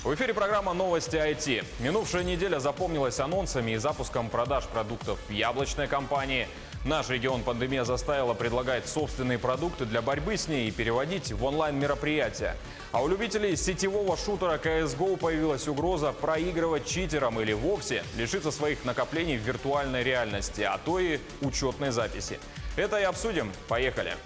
В эфире программа «Новости IT». Минувшая неделя запомнилась анонсами и запуском продаж продуктов яблочной компании. Наш регион пандемия заставила предлагать собственные продукты для борьбы с ней и переводить в онлайн-мероприятия. А у любителей сетевого шутера CSGO появилась угроза проигрывать читерам или вовсе лишиться своих накоплений в виртуальной реальности, а то и учетной записи. Это и обсудим. Поехали!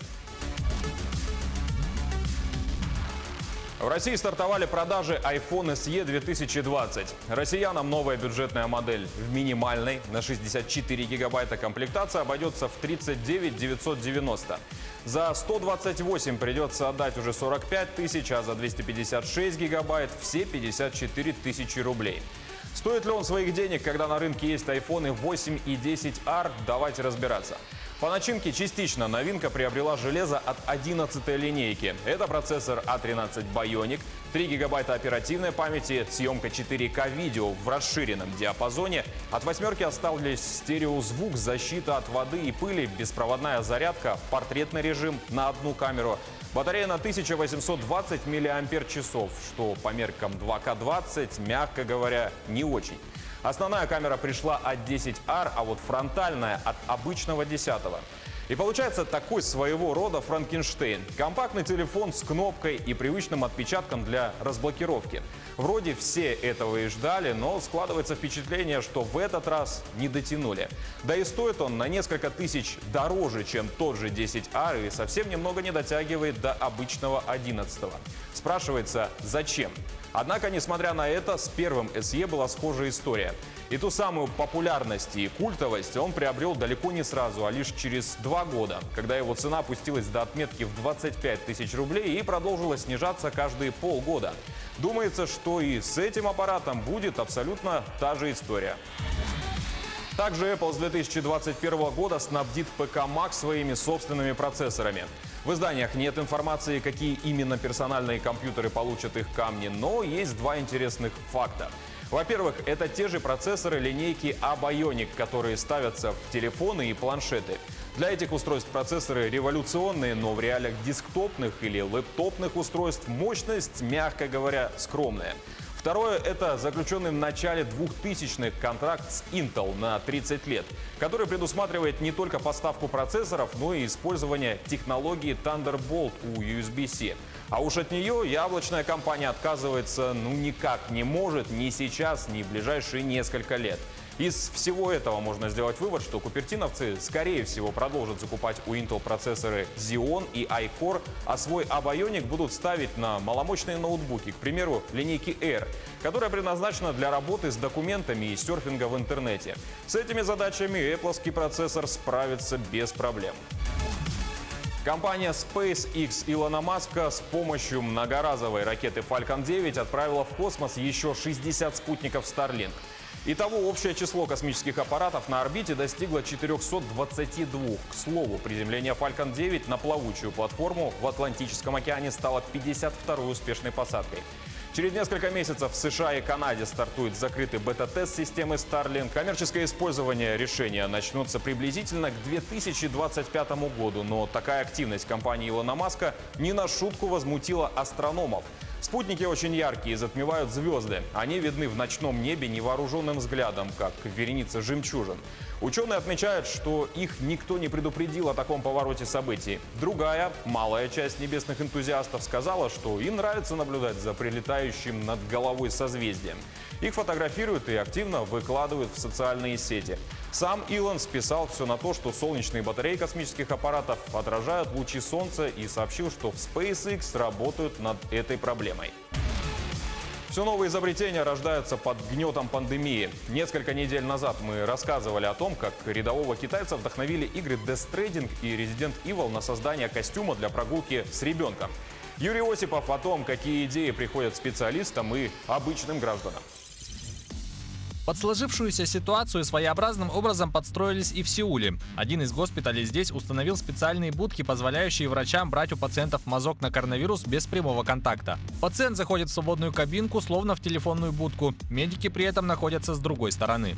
В России стартовали продажи iPhone SE 2020. Россиянам новая бюджетная модель в минимальной на 64 гигабайта комплектация обойдется в 39 990. За 128 придется отдать уже 45 тысяч, а за 256 гигабайт все 54 тысячи рублей. Стоит ли он своих денег, когда на рынке есть iPhone 8 и 10R? Давайте разбираться. По начинке частично новинка приобрела железо от 11-й линейки. Это процессор A13 Bionic, 3 гигабайта оперативной памяти, съемка 4К видео в расширенном диапазоне. От восьмерки остались стереозвук, защита от воды и пыли, беспроводная зарядка, портретный режим на одну камеру. Батарея на 1820 мАч, что по меркам 2К20, мягко говоря, не очень. Основная камера пришла от 10R, а вот фронтальная от обычного 10-го. И получается такой своего рода Франкенштейн. Компактный телефон с кнопкой и привычным отпечатком для разблокировки. Вроде все этого и ждали, но складывается впечатление, что в этот раз не дотянули. Да и стоит он на несколько тысяч дороже, чем тот же 10R, и совсем немного не дотягивает до обычного 11-го. Спрашивается, зачем? Однако, несмотря на это, с первым SE была схожая история. И ту самую популярность и культовость он приобрел далеко не сразу, а лишь через 2 года, когда его цена опустилась до отметки в 25 тысяч рублей и продолжила снижаться каждые полгода. Думается, что и с этим аппаратом будет абсолютно та же история. Также Apple с 2021 года снабдит ПК Mac своими собственными процессорами. В изданиях нет информации, какие именно персональные компьютеры получат их камни, но есть два интересных факта. Во-первых, это те же процессоры линейки A-Bionic, которые ставятся в телефоны и планшеты. Для этих устройств процессоры революционные, но в реалиях десктопных или лэптопных устройств мощность, мягко говоря, скромная. Второе – это заключенный в начале 2000-х контракт с Intel на 30 лет, который предусматривает не только поставку процессоров, но и использование технологии Thunderbolt у USB-C. А уж от нее яблочная компания отказывается никак не может ни сейчас, ни в ближайшие несколько лет. Из всего этого можно сделать вывод, что купертиновцы, скорее всего, продолжат закупать у Intel процессоры Xeon и iCore, а свой A-Bionic будут ставить на маломощные ноутбуки, к примеру, линейки Air, которая предназначена для работы с документами и серфинга в интернете. С этими задачами Apple-ский процессор справится без проблем. Компания SpaceX Илона Маска с помощью многоразовой ракеты Falcon 9 отправила в космос еще 60 спутников Starlink. Итого общее число космических аппаратов на орбите достигло 422. К слову, приземление Falcon 9 на плавучую платформу в Атлантическом океане стало 52-й успешной посадкой. Через несколько месяцев в США и Канаде стартует закрытый бета-тест системы Starlink. Коммерческое использование решения начнется приблизительно к 2025 году, но такая активность компании Илона Маска не на шутку возмутила астрономов. Спутники очень яркие и затмевают звезды. Они видны в ночном небе невооруженным взглядом, как вереница жемчужин. Ученые отмечают, что их никто не предупредил о таком повороте событий. Другая, малая часть небесных энтузиастов сказала, что им нравится наблюдать за прилетающим над головой созвездием. Их фотографируют и активно выкладывают в социальные сети. Сам Илон списал все на то, что солнечные батареи космических аппаратов отражают лучи Солнца, и сообщил, что в SpaceX работают над этой проблемой. Все новые изобретения рождаются под гнетом пандемии. Несколько недель назад мы рассказывали о том, как рядового китайца вдохновили игры Death Stranding и Resident Evil на создание костюма для прогулки с ребенком. Юрий Осипов о том, какие идеи приходят специалистам и обычным гражданам. Под сложившуюся ситуацию своеобразным образом подстроились и в Сеуле. Один из госпиталей здесь установил специальные будки, позволяющие врачам брать у пациентов мазок на коронавирус без прямого контакта. Пациент заходит в свободную кабинку, словно в телефонную будку. Медики при этом находятся с другой стороны.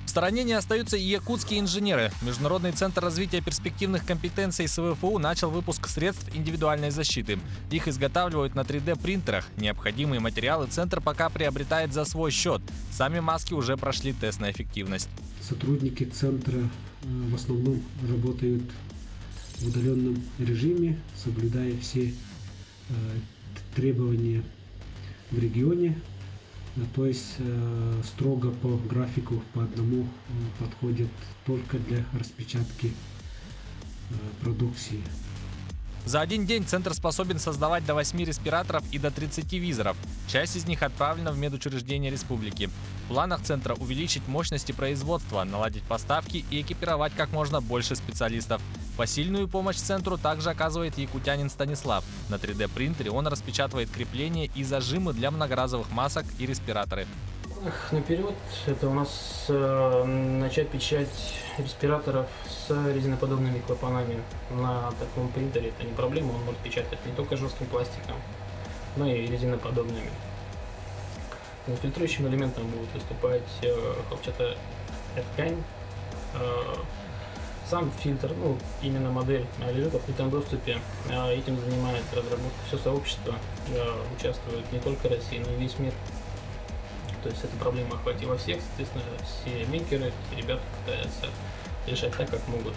В стороне не остаются и якутские инженеры. Международный центр развития перспективных компетенций СВФУ начал выпуск средств индивидуальной защиты. Их изготавливают на 3D-принтерах. Необходимые материалы центр пока приобретает за свой счет. Сами маски уже прошли тест на эффективность. Сотрудники центра в основном работают в удаленном режиме, соблюдая все требования в регионе. То есть строго по графику по одному подходит только для распечатки продукции. За один день центр способен создавать до 8 респираторов и до 30 визоров. Часть из них отправлена в медучреждения республики. В планах центра увеличить мощности производства, наладить поставки и экипировать как можно больше специалистов. Посильную помощь центру также оказывает якутянин Станислав. На 3D-принтере он распечатывает крепления и зажимы для многоразовых масок и респираторы. Наперед это у нас начать печать респираторов с резиноподобными клапанами. На таком принтере это не проблема, он может печатать не только жестким пластиком, но и резиноподобными. Фильтрующим элементом будет выступать хлопчатая ткань. Сам фильтр, именно модель лежит в открытом доступе. Этим занимается разработка все сообщество. Участвует не только Россия, но и весь мир. То есть эта проблема охватила всех, соответственно, все мейкеры, все ребята пытаются решать так, как могут.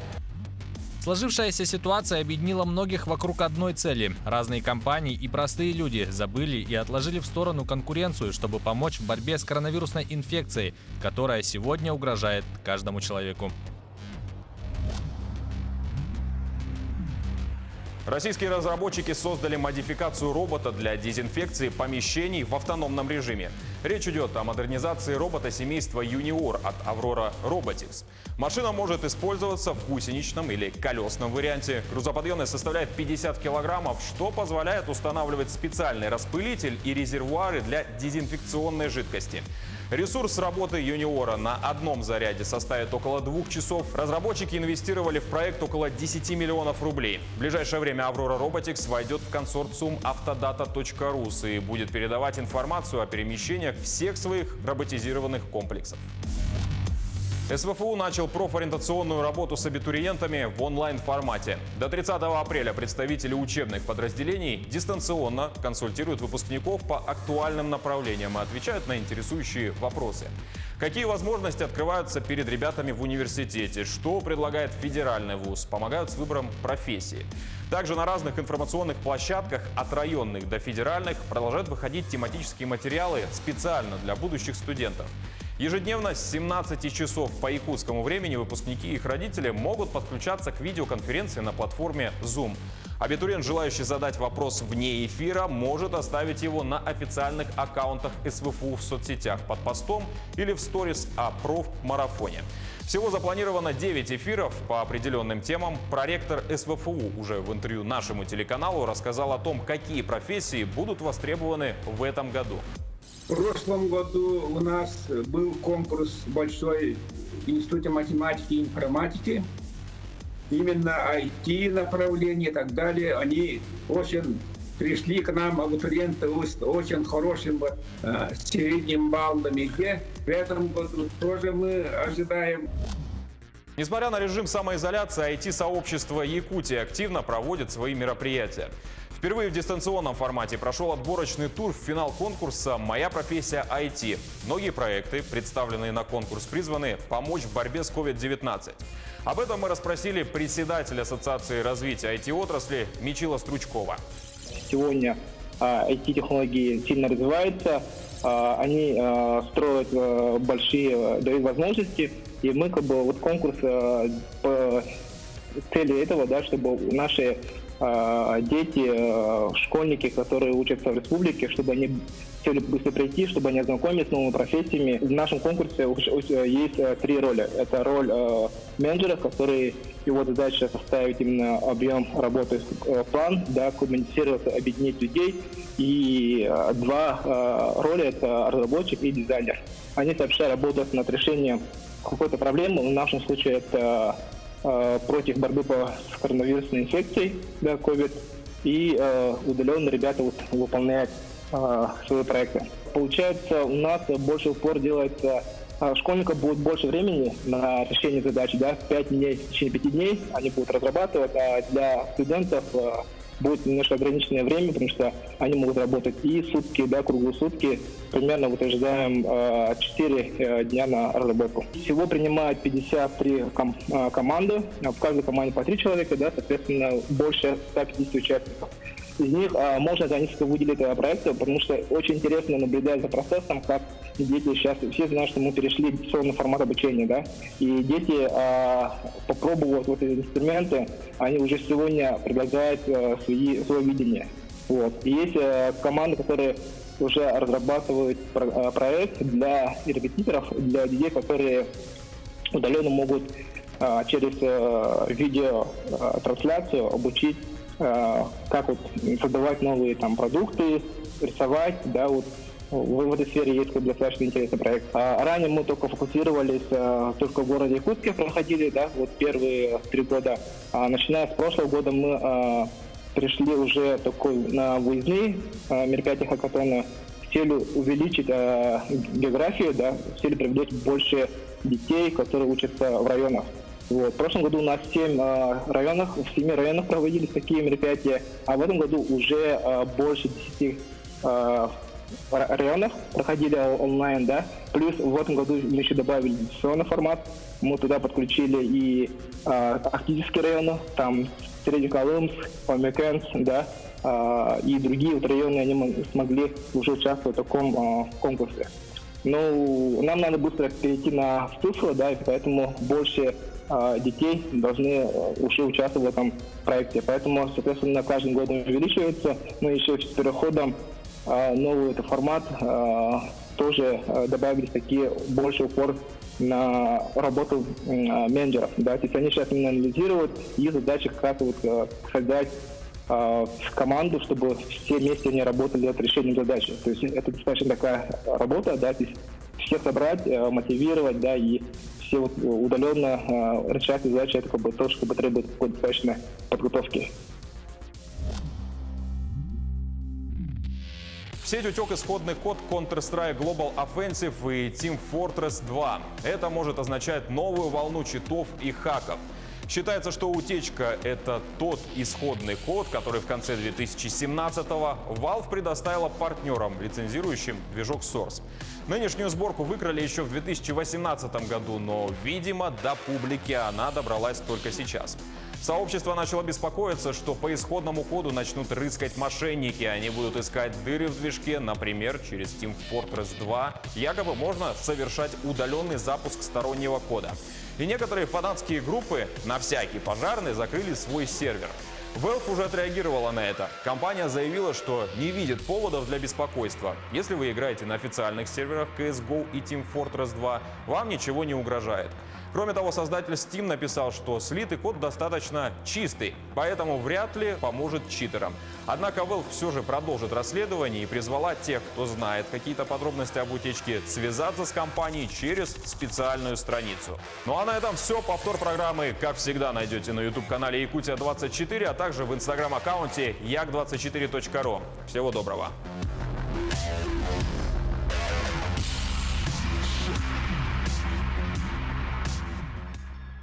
Сложившаяся ситуация объединила многих вокруг одной цели. Разные компании и простые люди забыли и отложили в сторону конкуренцию, чтобы помочь в борьбе с коронавирусной инфекцией, которая сегодня угрожает каждому человеку. Российские разработчики создали модификацию робота для дезинфекции помещений в автономном режиме. Речь идет о модернизации робота семейства Junior от Aurora Robotics. Машина может использоваться в гусеничном или колесном варианте. Грузоподъемность составляет 50 килограммов, что позволяет устанавливать специальный распылитель и резервуары для дезинфекционной жидкости. Ресурс работы Юниора на одном заряде составит около 2 часов. Разработчики инвестировали в проект около 10 миллионов рублей. В ближайшее время Aurora Robotics войдет в консорциум Автодата.рус и будет передавать информацию о перемещениях всех своих роботизированных комплексов. СВФУ начал профориентационную работу с абитуриентами в онлайн-формате. До 30 апреля представители учебных подразделений дистанционно консультируют выпускников по актуальным направлениям и отвечают на интересующие вопросы. Какие возможности открываются перед ребятами в университете? Что предлагает федеральный вуз? Помогают с выбором профессии. Также на разных информационных площадках от районных до федеральных продолжают выходить тематические материалы специально для будущих студентов. Ежедневно с 17 часов по якутскому времени выпускники и их родители могут подключаться к видеоконференции на платформе Zoom. Абитуриент, желающий задать вопрос вне эфира, может оставить его на официальных аккаунтах СВФУ в соцсетях под постом или в сторис о профмарафоне. Всего запланировано 9 эфиров по определенным темам. Проректор СВФУ уже в интервью нашему телеканалу рассказал о том, какие профессии будут востребованы в этом году. В прошлом году у нас был конкурс большой в Институте математики и информатики. Именно IT направление и так далее. Они очень пришли к нам, абитуриенты, с очень хорошим средним баллом. В этом году тоже мы ожидаем. Несмотря на режим самоизоляции, IT-сообщество Якутии активно проводит свои мероприятия. Впервые в дистанционном формате прошел отборочный тур в финал конкурса «Моя профессия IT». Многие проекты, представленные на конкурс, призваны помочь в борьбе с COVID-19. Об этом мы расспросили председателя Ассоциации развития IT-отрасли Мичила Стручкова. Сегодня IT-технологии сильно развиваются, они строят большие, дают возможности, и мы конкурс по цели этого, чтобы наши дети, школьники, которые учатся в республике, чтобы они хотели быстро прийти, чтобы они ознакомились с новыми профессиями. В нашем конкурсе есть 3 роли. Это роль менеджера, который его задача составить именно объем работы, план, коммуницировать, объединить людей. И 2 роли – это разработчик и дизайнер. Они сообща работают над решением какой-то проблемы. В нашем случае это против борьбы с коронавирусной инфекцией, COVID, и удаленно ребята выполняют свои проекты. Получается, у нас больше упор делается школьников будет больше времени на решение задач, да, 5 дней, в течение 5 дней они будут разрабатывать, а для студентов будет немножко ограниченное время, потому что они могут работать и сутки, да, круглые сутки. Примерно вот ожидаем 4 дня на разработку. Всего принимают 53 команды, в каждой команде по 3 человека, да, соответственно, больше 150 участников. Из них можно за несколько выделить проекты, потому что очень интересно наблюдать за процессом, как дети сейчас, все знают, что мы перешли в дистанционный формат обучения, да, и дети, попробовав вот эти инструменты, они уже сегодня предлагают свое видение. Вот. И есть команды, которые уже разрабатывают проект для репетиторов, для детей, которые удаленно могут через видеотрансляцию обучить, как вот создавать новые там продукты, рисовать, да, вот в этой сфере есть достаточно интересный проект. Ранее мы только фокусировались, только в городе Якутске проходили, да, вот первые 3 года. Начиная с прошлого года мы перешли уже такой на выездные мероприятия хакатона с целью увеличить географию, да, с целью привлечь больше детей, которые учатся в районах. Вот. В прошлом году у нас в 7 районах проводились такие мероприятия, а в этом году уже больше 10 районах проходили онлайн, да. Плюс в этом году мы еще добавили дистанционный формат. Мы туда подключили и арктические районы, там Среднеколымск, Памекенс, да, и другие вот районы, они смогли уже участвовать в таком конкурсе. Но нам надо быстро перейти на цифру, да, и поэтому больше детей должны уже участвовать в этом проекте. Поэтому, соответственно, каждым годом увеличивается. Мы еще с переходом новый этот формат тоже добавили такие больше упор на работу менеджеров. Да? То есть они сейчас именно анализируют, и задача как раз вот создать команду, чтобы все вместе не работали над решением задачи. То есть это достаточно такая работа, да, то есть всех собрать, мотивировать, да, и все вот удаленно решать задачи, это как бы тоже как бы требует какой-то достаточной подготовки. В сеть утек исходный код Counter-Strike Global Offensive и Team Fortress 2. Это может означать новую волну читов и хаков. Считается, что утечка – это тот исходный код, который в конце 2017-го Valve предоставила партнерам, лицензирующим движок Source. Нынешнюю сборку выкрали еще в 2018 году, но, видимо, до публики она добралась только сейчас. Сообщество начало беспокоиться, что по исходному коду начнут рыскать мошенники. Они будут искать дыры в движке, например, через Team Fortress 2. Якобы можно совершать удаленный запуск стороннего кода. И некоторые фанатские группы на всякий пожарный закрыли свой сервер. Valve уже отреагировала на это. Компания заявила, что не видит поводов для беспокойства. Если вы играете на официальных серверах CSGO и Team Fortress 2, вам ничего не угрожает. Кроме того, создатель Steam написал, что слитый код достаточно чистый, поэтому вряд ли поможет читерам. Однако Valve все же продолжит расследование и призвала тех, кто знает какие-то подробности об утечке, связаться с компанией через специальную страницу. Ну а на этом все. Повтор программы, как всегда, найдете на YouTube-канале Якутия24, а также в Instagram-аккаунте yak24.ru. Всего доброго!